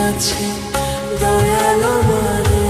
দিয়াছে দয়াল আমারে।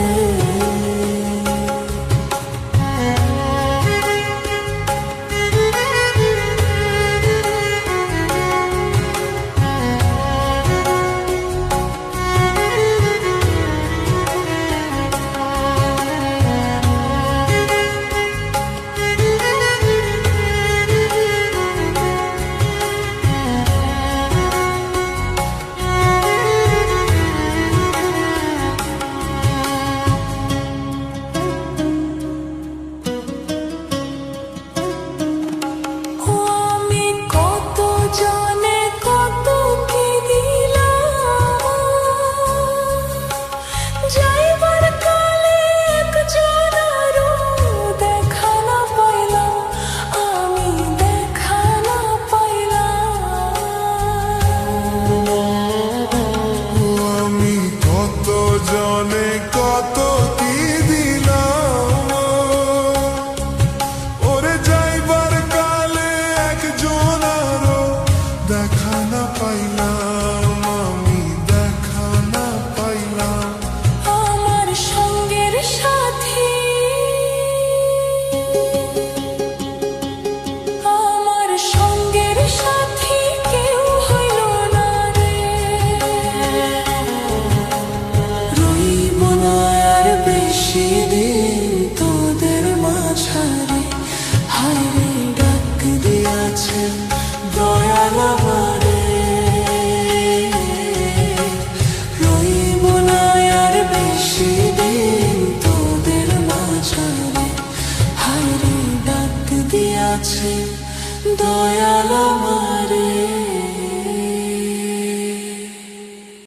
জনে কত কি দিলাম, ওরে যাইবার কালে একজন আরো দেখা না পাইলাম, আমি দেখা না পাইলাম। আমার সঙ্গের সাথী, আমার সঙ্গের সাথী কেউ হইল না রে। রইব না আর বেশি দিন তোদের মাঝারে, হায়রে ডাক দিয়াছে দয়াল আমারে। রইব না আর বেশি দিন তোদের মাঝারে, হায়রে ডাক দিয়াছে দয়াল আমারে।